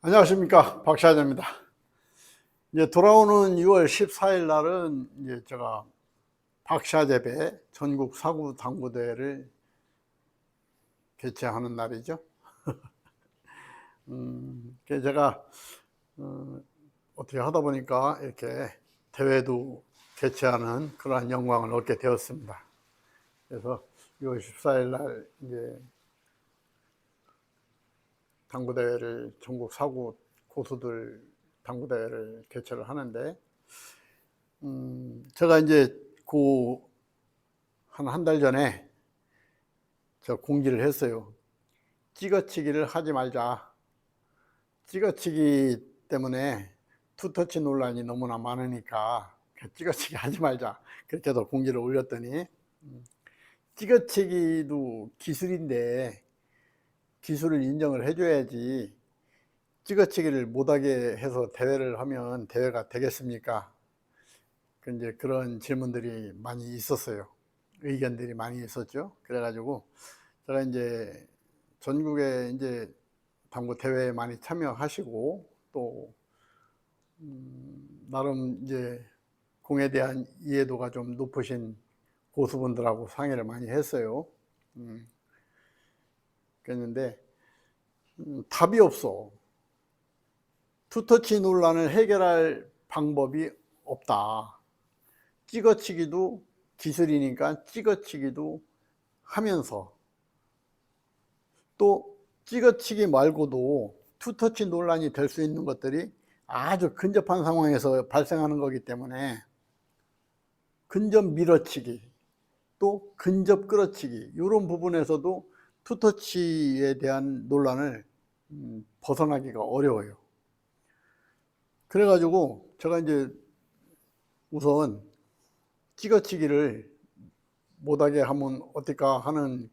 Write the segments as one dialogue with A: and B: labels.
A: 안녕하십니까, 박샤전입니다. 이제 돌아오는 6월 14일 날은 이제 제가 박샤제배 전국 사구 당구대회를 개최하는 날이죠. 그래서 제가 어떻게 하다 보니까 이렇게 대회도 개최하는 그러한 영광을 얻게 되었습니다. 그래서 6월 14일 날 이제 당구대회를 전국 사구 고수들 당구대회를 개최를 하는데, 제가 이제 한 달 전에 저 공지를 했어요. 찍어치기를 하지 말자. 찍어치기 때문에 투터치 논란이 너무나 많으니까 찍어치기 하지 말자. 그렇게 해서 공지를 올렸더니, 찍어치기도 기술인데 기술을 인정을 해줘야지 찍어치기를 못하게 해서 대회를 하면 대회가 되겠습니까? 이제 그런 질문들이 많이 있었어요. 의견들이 많이 있었죠. 그래가지고 제가 이제 전국에 이제 당구 대회에 많이 참여하시고 또 나름 이제 공에 대한 이해도가 좀 높으신 고수분들하고 상의를 많이 했어요. 그랬는데 답이 없어. 투터치 논란을 해결할 방법이 없다. 찍어치기도 기술이니까 찍어치기도 하면서 또 찍어치기 말고도 투터치 논란이 될 수 있는 것들이 아주 근접한 상황에서 발생하는 거기 때문에 근접 밀어치기 또 근접 끌어치기 이런 부분에서도 투터치에 대한 논란을 벗어나기가 어려워요. 그래가지고 제가 이제 우선 찍어치기를 못하게 하면 어떨까 하는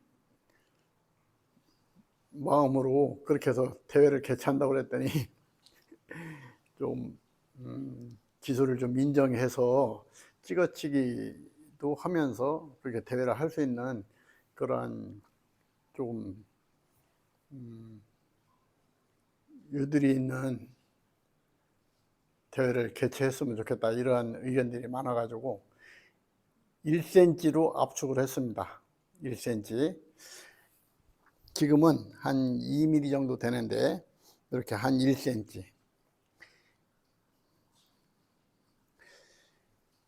A: 마음으로 그렇게 해서 대회를 개최한다고 그랬더니 좀 기술을 좀 인정해서 찍어치기도 하면서 그렇게 대회를 할 수 있는 그러한 조금 유들이 있는 대회를 개최했으면 좋겠다 이러한 의견들이 많아가지고 1cm로 압축을 했습니다. 1cm. 지금은 한 2mm 정도 되는데 이렇게 한 1cm.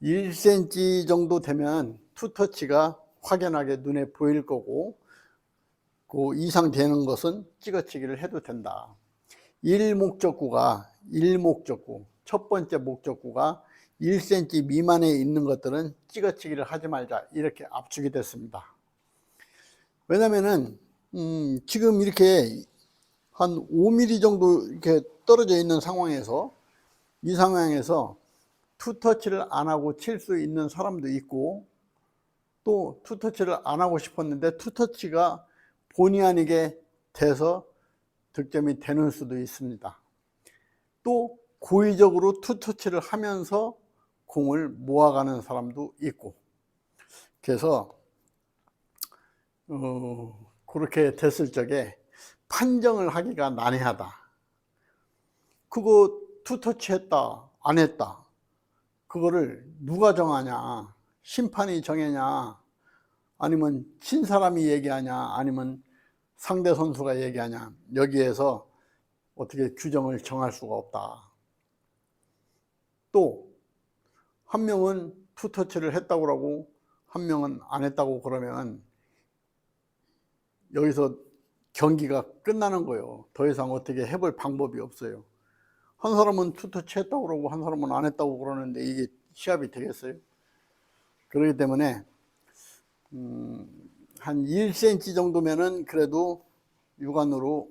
A: 1cm 정도 되면 투터치가 확연하게 눈에 보일 거고 그 이상 되는 것은 찍어치기를 해도 된다. 1목적구가 첫 번째 목적구가 1cm 미만에 있는 것들은 찍어치기를 하지 말자 이렇게 압축이 됐습니다. 왜냐면은 지금 이렇게 한 5mm 정도 이렇게 떨어져 있는 상황에서 이 상황에서 투터치를 안 하고 칠 수 있는 사람도 있고 또 투터치를 안 하고 싶었는데 투터치가 본의 아니게 돼서 득점이 되는 수도 있습니다. 또 고의적으로 투터치를 하면서 공을 모아가는 사람도 있고 그래서 그렇게 됐을 적에 판정을 하기가 난해하다. 그거 투터치 했다 안 했다 그거를 누가 정하냐, 심판이 정하냐 아니면 친 사람이 얘기하냐 아니면 상대 선수가 얘기하냐, 여기에서 어떻게 규정을 정할 수가 없다. 또 한 명은 투터치를 했다고 그러고 한 명은 안 했다고 그러면 여기서 경기가 끝나는 거예요. 더 이상 어떻게 해볼 방법이 없어요. 한 사람은 투터치 했다고 그러고 한 사람은 안 했다고 그러는데 이게 시합이 되겠어요? 그렇기 때문에 한 1cm 정도면은 그래도 육안으로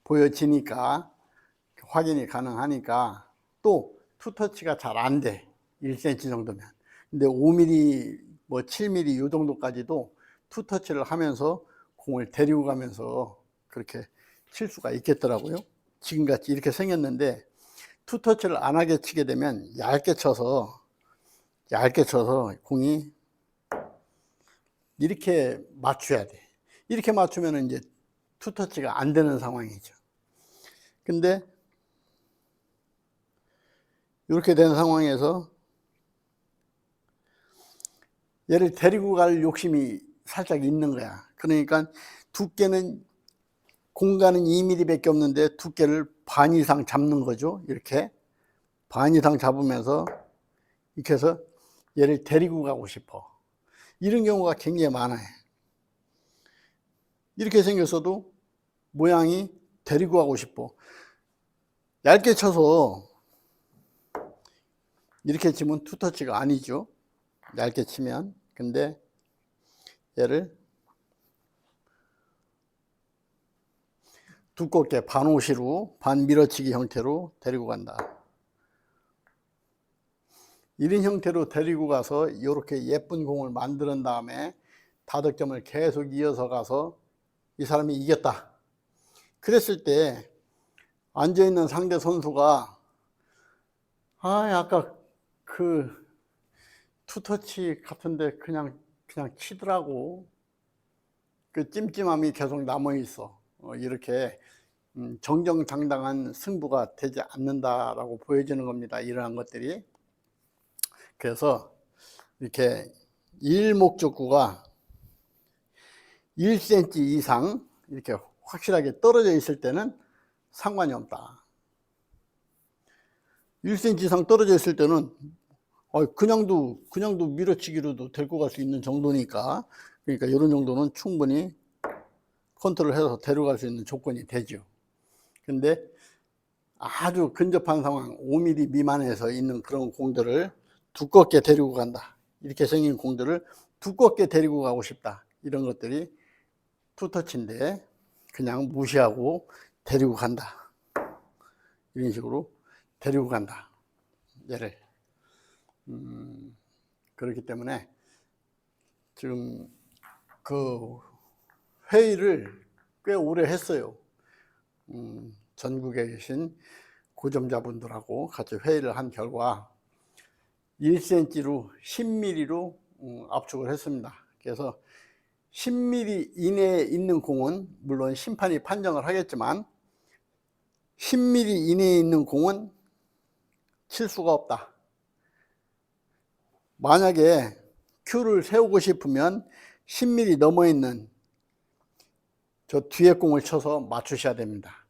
A: 보여지니까 확인이 가능하니까 또 투터치가 잘 안 돼. 1cm 정도면. 근데 5mm 뭐 7mm 이 정도까지도 투터치를 하면서 공을 데리고 가면서 그렇게 칠 수가 있겠더라고요. 지금같이 이렇게 생겼는데 투터치를 안 하게 치게 되면 얇게 쳐서 공이 이렇게 맞춰야 돼. 이렇게 맞추면 이제 투터치가 안 되는 상황이죠. 근데 이렇게 된 상황에서 얘를 데리고 갈 욕심이 살짝 있는 거야. 그러니까 두께는, 공간은 2mm 밖에 없는데 두께를 반 이상 잡는 거죠. 이렇게 반 이상 잡으면서 이렇게 해서 얘를 데리고 가고 싶어. 이런 경우가 굉장히 많아요. 이렇게 생겼어도 모양이 데리고 가고 싶어. 얇게 쳐서 이렇게 치면 투터치가 아니죠. 얇게 치면. 근데 얘를 두껍게 반오시로, 반밀어치기 형태로 데리고 간다. 이런 형태로 데리고 가서 이렇게 예쁜 공을 만드는 다음에 다득점을 계속 이어서 가서 이 사람이 이겼다. 그랬을 때 앉아있는 상대 선수가 아까 그 투터치 같은데 그냥 치더라고. 그 찜찜함이 계속 남아있어. 이렇게 정정당당한 승부가 되지 않는다라고 보여지는 겁니다. 이러한 것들이. 그래서 이렇게 일목적구가 1cm 이상 이렇게 확실하게 떨어져 있을 때는 상관이 없다. 1cm 이상 떨어져 있을 때는 그냥도 밀어치기로도 데리고 갈 수 있는 정도니까, 그러니까 이런 정도는 충분히 컨트롤해서 데려갈 수 있는 조건이 되죠. 근데 아주 근접한 상황, 5mm 미만에서 있는 그런 공들을 두껍게 데리고 간다. 이렇게 생긴 공들을 두껍게 데리고 가고 싶다. 이런 것들이 투터치인데 그냥 무시하고 데리고 간다. 이런 식으로 데리고 간다. 얘를. 그렇기 때문에 지금 그 회의를 꽤 오래 했어요. 전국에 계신 고점자분들하고 같이 회의를 한 결과 1cm로 10mm로 압축을 했습니다. 그래서 10mm 이내에 있는 공은 물론 심판이 판정을 하겠지만 10mm 이내에 있는 공은 칠 수가 없다. 만약에 큐를 세우고 싶으면 10mm 넘어 있는 저 뒤에 공을 쳐서 맞추셔야 됩니다.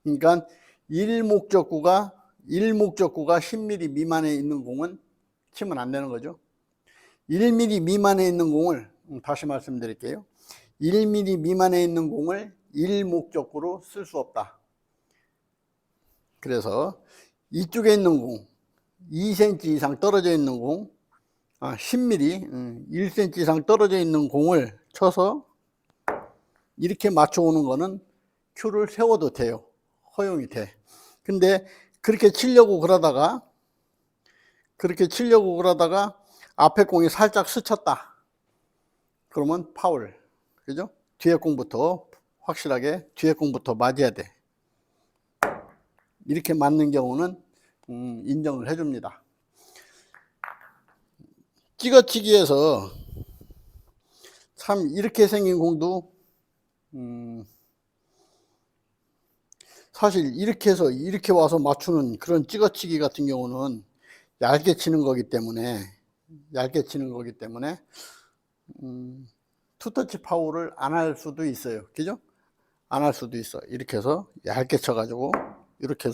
A: 그러니까 일목적구가 10mm 미만에 있는 공은 치면 안 되는 거죠. 1mm 미만에 있는 공을, 다시 말씀드릴게요. 1mm 미만에 있는 공을 일목적구로 쓸 수 없다. 그래서 이쪽에 있는 공, 2cm 이상 떨어져 있는 공, 10mm, 1cm 이상 떨어져 있는 공을 쳐서 이렇게 맞춰오는 거는 큐를 세워도 돼요. 허용이 돼. 근데 그렇게 치려고 그러다가 앞에 공이 살짝 스쳤다. 그러면 파울. 그죠? 뒤에 공부터 확실하게 뒤에 공부터 맞아야 돼. 이렇게 맞는 경우는 인정을 해줍니다. 찍어치기에서 참 이렇게 생긴 공도 사실 이렇게 해서 이렇게 와서 맞추는 그런 찍어치기 같은 경우는 얇게 치는 거기 때문에 투터치 파울을 안 할 수도 있어요. 그죠? 안 할 수도 있어. 이렇게 해서 얇게 쳐가지고 이렇게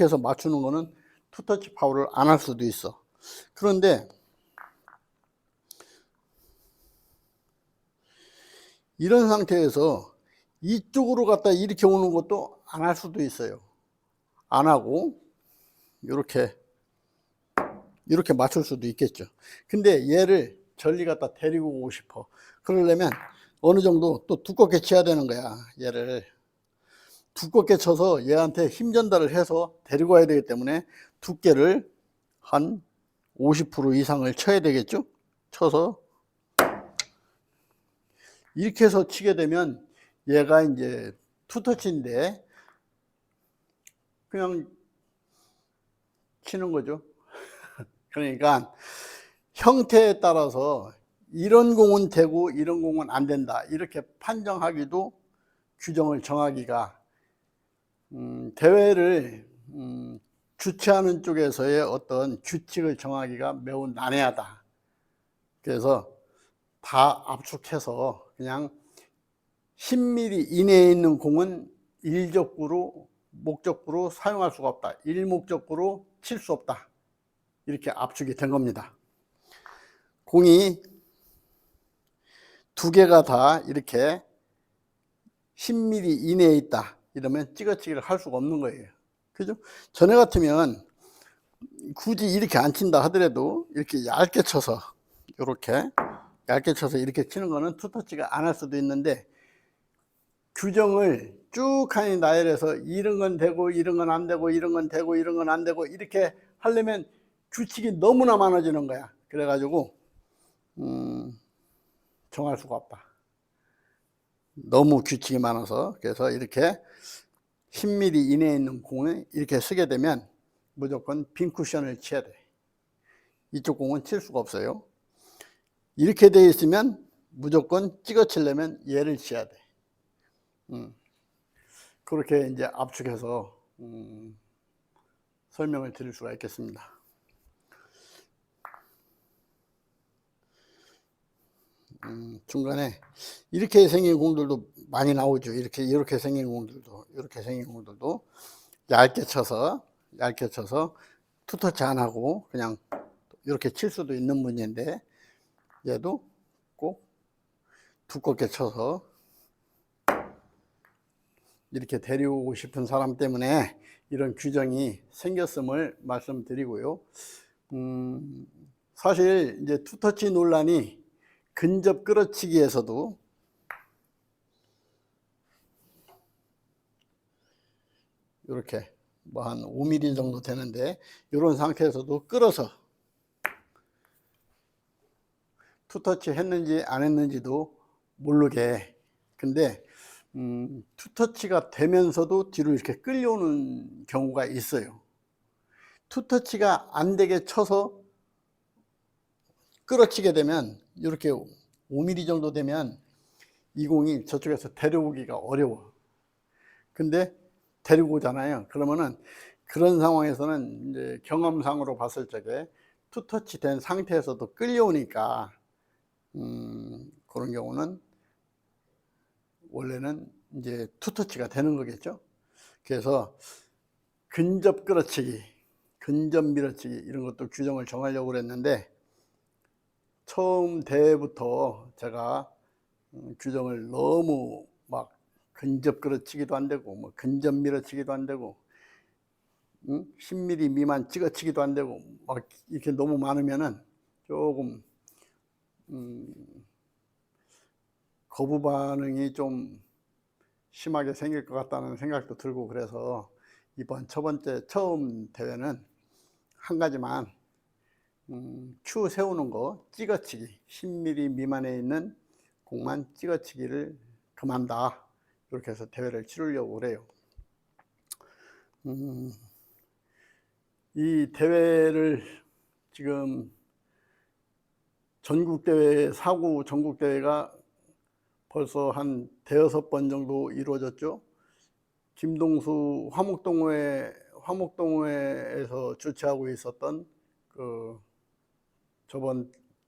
A: 해서 맞추는 거는 투터치 파울을 안 할 수도 있어. 그런데 이런 상태에서 이쪽으로 갖다 이렇게 오는 것도 안 할 수도 있어요. 안 하고 이렇게 맞출 수도 있겠죠. 근데 얘를 전리 갖다 데리고 오고 싶어. 그러려면 어느 정도 또 두껍게 쳐야 되는 거야. 얘를 두껍게 쳐서 얘한테 힘 전달을 해서 데리고 와야 되기 때문에 두께를 한 50% 이상을 쳐야 되겠죠. 쳐서 이렇게 해서 치게 되면 얘가 이제 투터치인데 그냥 치는 거죠. 그러니까 형태에 따라서 이런 공은 되고 이런 공은 안 된다. 이렇게 판정하기도 규정을 정하기가 대회를 주최하는 쪽에서의 어떤 규칙을 정하기가 매우 난해하다. 그래서 다 압축해서 그냥 10mm 이내에 있는 공은 일적구로 목적구로 사용할 수가 없다. 일목적구로 칠 수 없다. 이렇게 압축이 된 겁니다. 공이 두 개가 다 이렇게 10mm 이내에 있다 이러면 찍어치기를 할 수가 없는 거예요. 그죠? 전에 같으면 굳이 이렇게 안 친다 하더라도 이렇게 얇게 쳐서 이렇게 얇게 쳐서 이렇게 치는 거는 투터치가 안 할 수도 있는데, 규정을 쭉 하니 나열해서 이런 건 되고 이런 건 안 되고 이런 건 되고 이런 건 안 되고 이렇게 하려면 규칙이 너무나 많아지는 거야. 그래 가지고 정할 수가 없다. 너무 규칙이 많아서. 그래서 이렇게 10mm 이내에 있는 공을 이렇게 쓰게 되면 무조건 빈 쿠션을 쳐야 돼. 이쪽 공은 칠 수가 없어요. 이렇게 되어 있으면 무조건 찍어 치려면 얘를 쳐야 돼. 그렇게 이제 압축해서 설명을 드릴 수가 있겠습니다. 중간에 이렇게 생긴 공들도 많이 나오죠. 이렇게 생긴 공들도, 이렇게 생긴 공들도 얇게 쳐서 투터치 안 하고 그냥 이렇게 칠 수도 있는 문제인데, 얘도 꼭 두껍게 쳐서 이렇게 데려오고 싶은 사람 때문에 이런 규정이 생겼음을 말씀드리고요. 사실 이제 투터치 논란이 근접 끌어치기에서도 이렇게 뭐 한 5mm 정도 되는데, 이런 상태에서도 끌어서 투터치 했는지 안 했는지도 모르게, 근데 투터치가 되면서도 뒤로 이렇게 끌려오는 경우가 있어요. 투터치가 안 되게 쳐서 끌어치게 되면 이렇게 5mm 정도 되면 이 공이 저쪽에서 데려오기가 어려워. 근데 데리고 오잖아요. 그러면은 그런 상황에서는 이제 경험상으로 봤을 적에 투터치 된 상태에서도 끌려오니까 그런 경우는 원래는 이제 투터치가 되는 거겠죠. 그래서 근접 끌어치기, 근접 밀어치기 이런 것도 규정을 정하려고 그랬는데, 처음 대회부터 제가 규정을 너무 막 근접 끌어치기도 안 되고 뭐 근접 밀어치기도 안 되고 10mm 미만 찍어치기도 안 되고 막 이렇게 너무 많으면은 조금 거부 반응이 좀 심하게 생길 것 같다는 생각도 들고, 그래서 이번 처음 대회는 한 가지만 큐 세우는 거, 찍어치기 10mm 미만에 있는 공만 찍어치기를 금한다, 이렇게 해서 대회를 치르려고 그래요. 이 대회를 지금 전국대회, 사구 전국대회가 벌써 한 대여섯 번 정도 이루어졌죠. 김동수 화목동호회에서 주최하고 있었던 그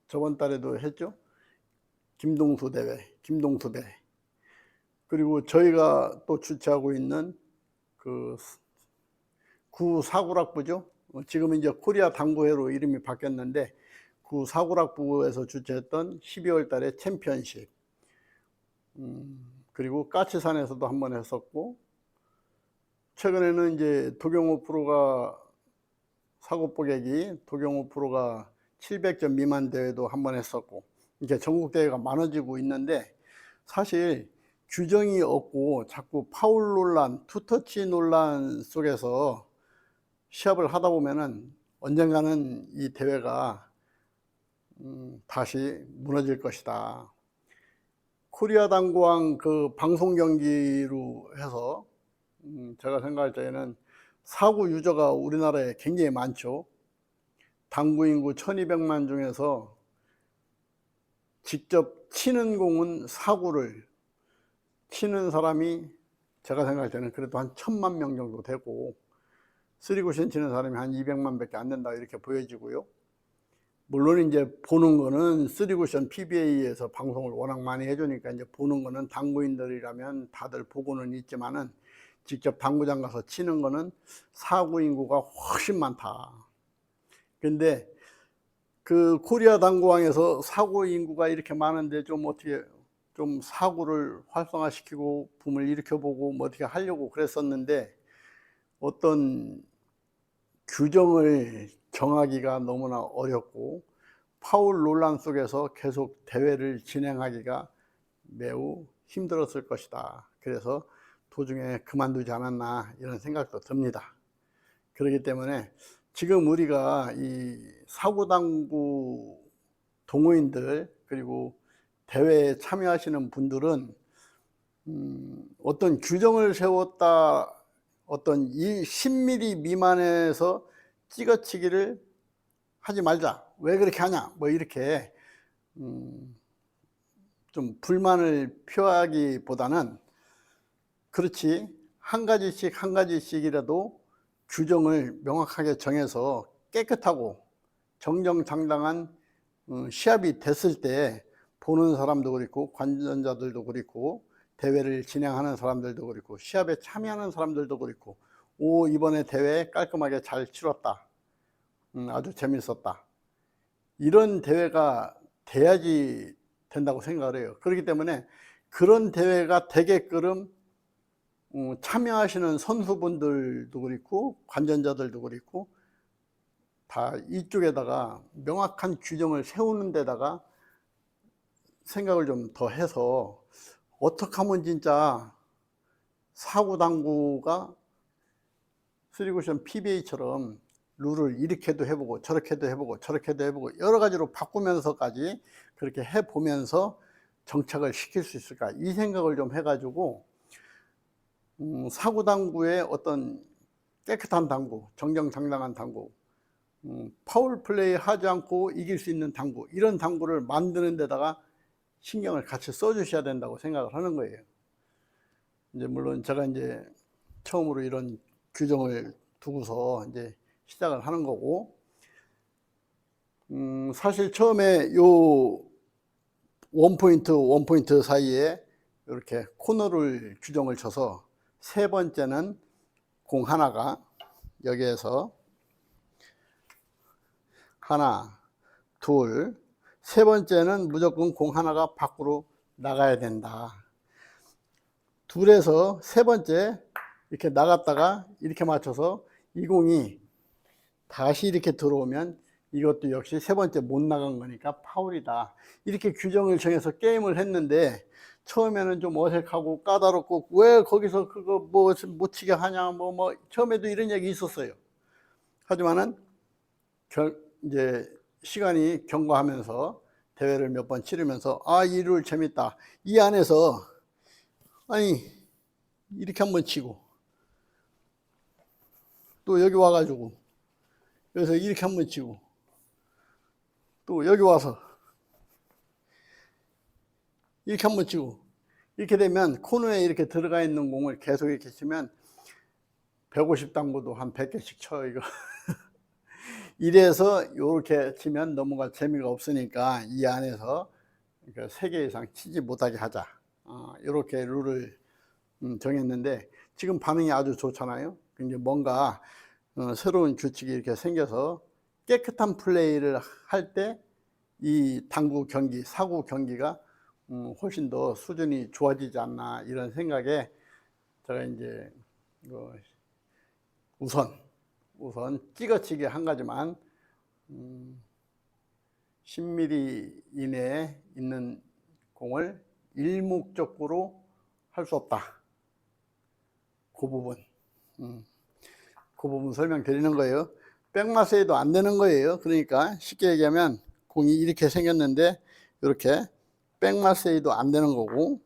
A: 저번 달에도 했죠. 김동수 대회. 그리고 저희가 또 주최하고 있는 그 구 사구락부죠. 지금 이제 코리아 당구회로 이름이 바뀌었는데, 구 사구락부에서 주최했던 12월 달에 챔피언십, 그리고 까치산에서도 한번 했었고, 최근에는 이제 도경호 프로가 사고뽀개기 도경호 프로가 700점 미만 대회도 한번 했었고, 이렇게 전국 대회가 많아지고 있는데, 사실 규정이 없고 자꾸 파울 논란, 투터치 논란 속에서 시합을 하다 보면은 언젠가는 이 대회가 다시 무너질 것이다. 코리아 당구왕 그 방송 경기로 해서 제가 생각할 때에는 사구 유저가 우리나라에 굉장히 많죠. 당구 인구 1200만 중에서 직접 치는 공은 사구를 치는 사람이 제가 생각할 때는 그래도 한 1000만 명 정도 되고, 3쿠션 치는 사람이 한 200만 밖에 안 된다 이렇게 보여지고요. 물론 이제 보는 거는 3쿠션 PBA에서 방송을 워낙 많이 해주니까 이제 보는 거는 당구인들이라면 다들 보고는 있지만은, 직접 당구장 가서 치는 거는 사구 인구가 훨씬 많다. 근데 그 코리아 당구왕에서 사구 인구가 이렇게 많은데 좀 어떻게 좀 사구를 활성화시키고 붐을 일으켜보고 뭐 어떻게 하려고 그랬었는데, 어떤 규정을 정하기가 너무나 어렵고 파울 논란 속에서 계속 대회를 진행하기가 매우 힘들었을 것이다. 그래서 도중에 그만두지 않았나 이런 생각도 듭니다. 그렇기 때문에 지금 우리가 이 사구당구 동호인들 그리고 대회에 참여하시는 분들은 어떤 규정을 세웠다, 어떤 10mm 미만에서 찍어치기를 하지 말자, 왜 그렇게 하냐, 뭐 이렇게 좀 불만을 표하기보다는, 그렇지 한 가지씩이라도 규정을 명확하게 정해서 깨끗하고 정정당당한 시합이 됐을 때 보는 사람도 그렇고 관전자들도 그렇고 대회를 진행하는 사람들도 그렇고 시합에 참여하는 사람들도 그렇고, 오 이번에 대회 깔끔하게 잘 치렀다, 아주 재밌었다, 이런 대회가 돼야지 된다고 생각을 해요. 그렇기 때문에 그런 대회가 되게끔 참여하시는 선수분들도 그렇고 관전자들도 그렇고 다 이쪽에다가 명확한 규정을 세우는 데다가 생각을 좀 더 해서, 어떻게 하면 진짜 사구당구가 3쿠션 PBA처럼 룰을 이렇게도 해보고 저렇게도 해보고 저렇게도 해보고 여러 가지로 바꾸면서까지 그렇게 해보면서 정착을 시킬 수 있을까, 이 생각을 좀 해가지고 사구당구의 어떤 깨끗한 당구, 정정당당한 당구, 파울 플레이 하지 않고 이길 수 있는 당구, 이런 당구를 만드는 데다가 신경을 같이 써주셔야 된다고 생각을 하는 거예요. 이제 물론 제가 이제 처음으로 이런 규정을 두고서 이제 시작을 하는 거고, 사실 처음에 요 원포인트 사이에 이렇게 코너를 규정을 쳐서, 세 번째는 공 하나가 여기에서 하나, 둘, 세 번째는 무조건 공 하나가 밖으로 나가야 된다. 둘에서 세 번째 이렇게 나갔다가 이렇게 맞춰서 이 공이 다시 이렇게 들어오면 이것도 역시 세 번째 못 나간 거니까 파울이다. 이렇게 규정을 정해서 게임을 했는데, 처음에는 좀 어색하고 까다롭고 왜 거기서 그거 뭐 못 치게 하냐, 뭐 처음에도 이런 얘기 있었어요. 하지만은 이제 시간이 경과하면서 대회를 몇 번 치르면서, 아, 이 룰 재밌다. 이 안에서 아니 이렇게 한번 치고 또 여기 와가지고 여기서 이렇게 한번 치고 또 여기 와서 이렇게 한번 치고, 이렇게 되면 코너에 이렇게 들어가 있는 공을 계속 이렇게 치면 150당구도 한 100개씩 쳐 이거. 이래서 이렇게 치면 넘어갈 재미가 없으니까 이 안에서 3개 이상 치지 못하게 하자, 이렇게 룰을 정했는데, 지금 반응이 아주 좋잖아요. 이제 뭔가 새로운 규칙이 이렇게 생겨서 깨끗한 플레이를 할 때 이 당구 경기, 사구 경기가 훨씬 더 수준이 좋아지지 않나, 이런 생각에 제가 이제 우선 찍어치기 한 가지만 10mm 이내에 있는 공을 일목적으로 할 수 없다, 그 부분 설명드리는 거예요. 백마스에도 안 되는 거예요. 그러니까 쉽게 얘기하면 공이 이렇게 생겼는데 이렇게 백마스에도 안 되는 거고,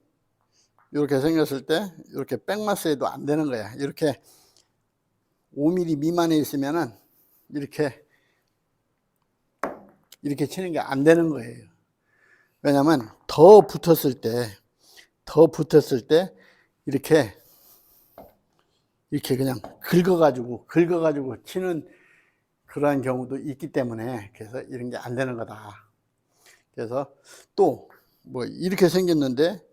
A: 이렇게 생겼을 때 이렇게 백마스에도 안 되는 거야. 이렇게 5mm 미만에 있으면은 이렇게 치는 게 안 되는 거예요. 왜냐면 더 붙었을 때 이렇게 이렇게 그냥 긁어가지고 치는 그러한 경우도 있기 때문에 그래서 이런 게 안 되는 거다. 그래서 또 뭐 이렇게 생겼는데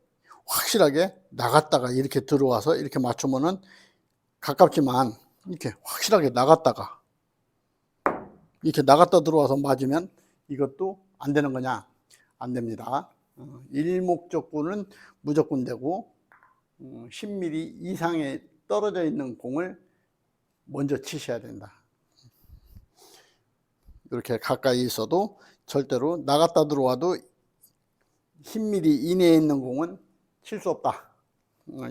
A: 확실하게 나갔다가 이렇게 들어와서 이렇게 맞추면은 가깝지만 이렇게 확실하게 나갔다가 이렇게 나갔다 들어와서 맞으면 이것도 안 되는 거냐? 안 됩니다. 일목적구는 무조건 되고 10mm 이상에 떨어져 있는 공을 먼저 치셔야 된다. 이렇게 가까이 있어도 절대로 나갔다 들어와도 10mm 이내에 있는 공은 칠 수 없다.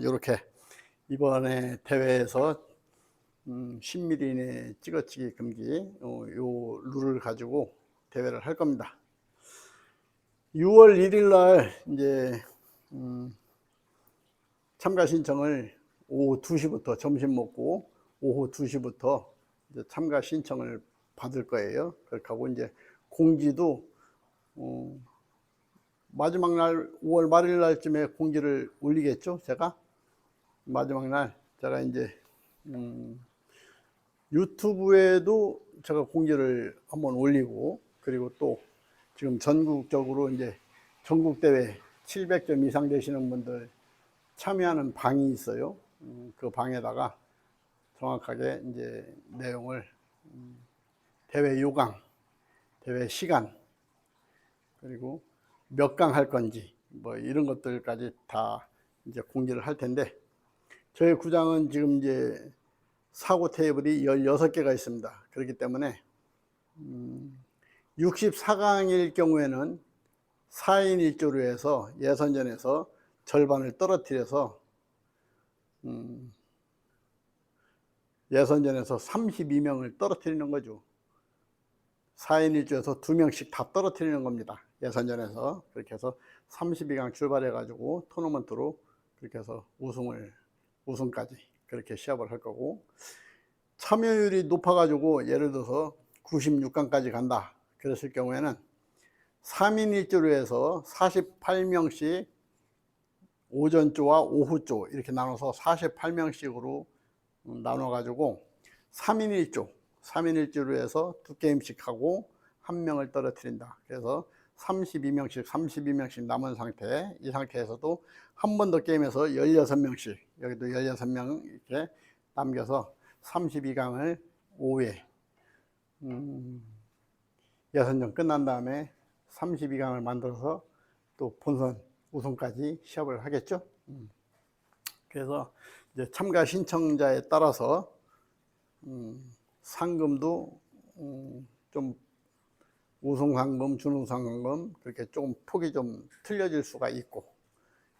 A: 이렇게 이번에 대회에서 10mm 이내 찍어치기 금기 요 룰을 가지고 대회를 할 겁니다. 6월 1일 날 이제 참가 신청을 오후 2시부터 점심 먹고 오후 2시부터 이제 참가 신청을 받을 거예요. 그렇게 하고 이제 공지도 마지막 날 5월 말일 날쯤에 공지를 올리겠죠. 제가 마지막 날 제가 이제 유튜브에도 제가 공지를 한번 올리고, 그리고 또 지금 전국적으로 이제 전국대회 700점 이상 되시는 분들 참여하는 방이 있어요. 그 방에다가 정확하게 이제 내용을 대회 요강, 대회 시간, 그리고 몇 강 할 건지 뭐 이런 것들까지 다 이제 공지를 할 텐데, 저희 구장은 지금 이제 사고 테이블이 16개가 있습니다. 그렇기 때문에 64강일 경우에는 4인 1조로 해서 예선전에서 절반을 떨어뜨려서 예선전에서 32명을 떨어뜨리는 거죠. 4인 1조에서 2명씩 다 떨어뜨리는 겁니다. 예선전에서. 그렇게 해서 32강 출발해 가지고 토너먼트로 그렇게 해서 우승까지 그렇게 시합을 할 거고, 참여율이 높아 가지고 예를 들어서 96강까지 간다 그랬을 경우에는 3인 1조로 해서 48명씩 오전조와 오후조 이렇게 나눠서 48명씩으로 나눠 가지고 3인 1조로 해서 2게임씩 하고 1명을 떨어뜨린다. 그래서 32명씩 남은 상태, 이 상태에서도 한 번 더 게임에서 16명씩, 여기도 16명 이렇게 남겨서 32강을 오후에 예선전 끝난 다음에 32강을 만들어서 또 본선 우승까지 시합을 하겠죠. 그래서 이제 참가 신청자에 따라서 상금도 좀 우승 상금, 준우승 상금 그렇게 조금 폭이 좀 틀려질 수가 있고,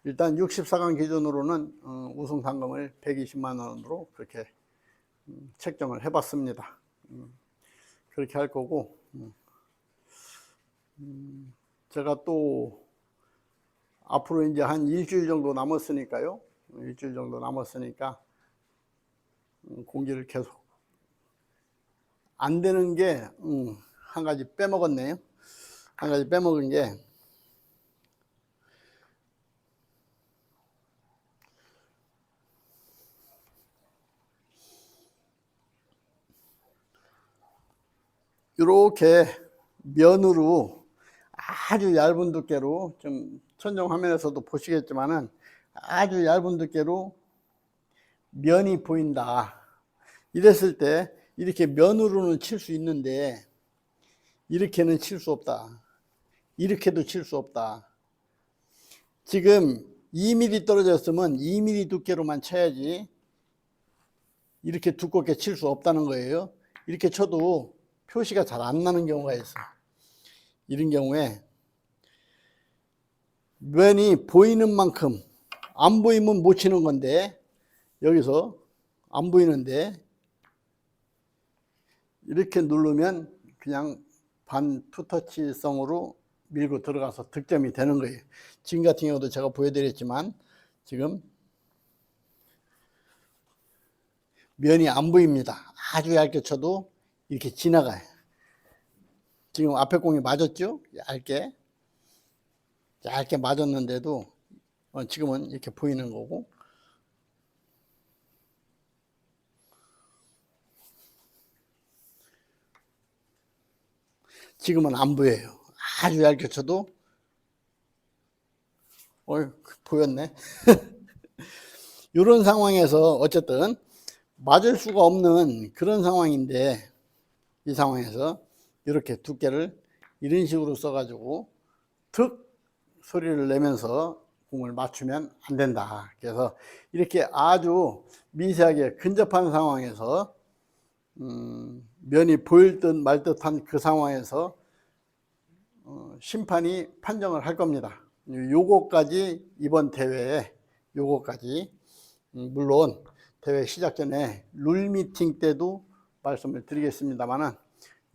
A: 일단 64강 기준으로는 우승 상금을 120만 원으로 그렇게 책정을 해봤습니다. 그렇게 할 거고, 제가 또 앞으로 이제 한 일주일 정도 남았으니까요. 일주일 정도 남았으니까 공지를 계속 안 되는 게 한 가지 빼먹었네요. 한 가지 빼먹은 게, 이렇게 면으로 아주 얇은 두께로, 좀 천정 화면에서도 보시겠지만은 아주 얇은 두께로 면이 보인다. 이랬을 때 이렇게 면으로는 칠 수 있는데 이렇게는 칠 수 없다. 이렇게도 칠 수 없다. 지금 2mm 떨어졌으면 2mm 두께로만 쳐야지 이렇게 두껍게 칠 수 없다는 거예요. 이렇게 쳐도 표시가 잘 안 나는 경우가 있어. 이런 경우에 면이 보이는 만큼, 안 보이면 못 치는 건데 여기서 안 보이는데 이렇게 누르면 그냥 반 투터치성으로 밀고 들어가서 득점이 되는 거예요. 지금 같은 경우도 제가 보여드렸지만 지금 면이 안 보입니다. 아주 얇게 쳐도 이렇게 지나가요. 지금 앞에 공이 맞았죠? 얇게 맞았는데도 지금은 이렇게 보이는 거고, 지금은 안 보여요. 아주 얇게 쳐도 보였네. 이런 상황에서 어쨌든 맞을 수가 없는 그런 상황인데, 이 상황에서 이렇게 두께를 이런 식으로 써가지고 툭 소리를 내면서 공을 맞추면 안 된다. 그래서 이렇게 아주 미세하게 근접한 상황에서 면이 보일 듯 말 듯한 그 상황에서 심판이 판정을 할 겁니다. 요거까지 이번 대회에 요거까지, 물론 대회 시작 전에 룰 미팅 때도 말씀을 드리겠습니다만은,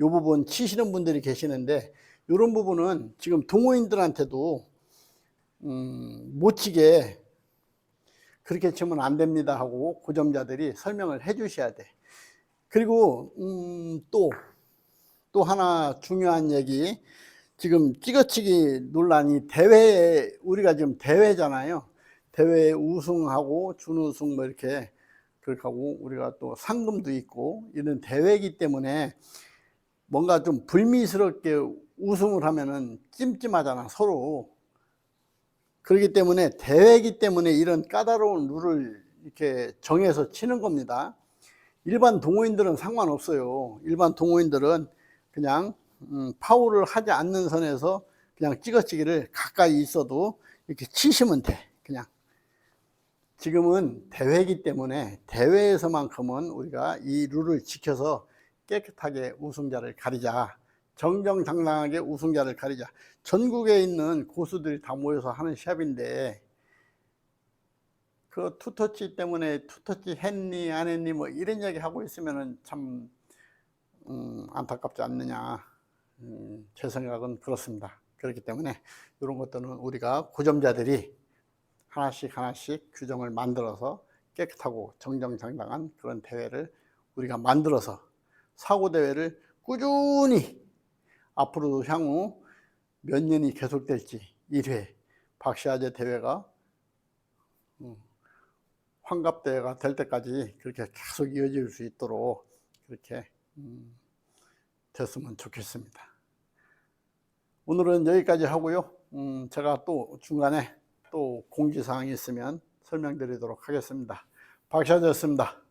A: 요 부분 치시는 분들이 계시는데 이런 부분은 지금 동호인들한테도 못 치게 그렇게 치면 안 됩니다 하고 고점자들이 설명을 해 주셔야 돼. 그리고 또 하나 중요한 얘기, 지금 찍어치기 논란이 대회에, 우리가 지금 대회잖아요. 대회에 우승하고 준우승 뭐 이렇게 그렇게 하고 우리가 또 상금도 있고 이런 대회이기 때문에 뭔가 좀 불미스럽게 우승을 하면은 찜찜하잖아, 서로. 그렇기 때문에 대회이기 때문에 이런 까다로운 룰을 이렇게 정해서 치는 겁니다. 일반 동호인들은 상관없어요. 일반 동호인들은 그냥 파울을 하지 않는 선에서 그냥 찍어치기를 가까이 있어도 이렇게 치시면 돼. 그냥. 지금은 대회이기 때문에 대회에서만큼은 우리가 이 룰을 지켜서 깨끗하게 우승자를 가리자. 정정당당하게 우승자를 가리자. 전국에 있는 고수들이 다 모여서 하는 시합인데, 그 투터치 때문에 투터치 했니 안 했니 뭐 이런 얘기 하고 있으면은 참 안타깝지 않느냐. 제 생각은 그렇습니다. 그렇기 때문에 이런 것들은 우리가 고점자들이 하나씩 하나씩 규정을 만들어서 깨끗하고 정정당당한 그런 대회를 우리가 만들어서 사고대회를 꾸준히 앞으로도 향후 몇 년이 계속될지 1회 박시아제 대회가 환갑대회가 될 때까지 그렇게 계속 이어질 수 있도록 그렇게 됐으면 좋겠습니다. 오늘은 여기까지 하고요. 제가 또 중간에 또 공지사항이 있으면 설명드리도록 하겠습니다. 박시아제였습니다.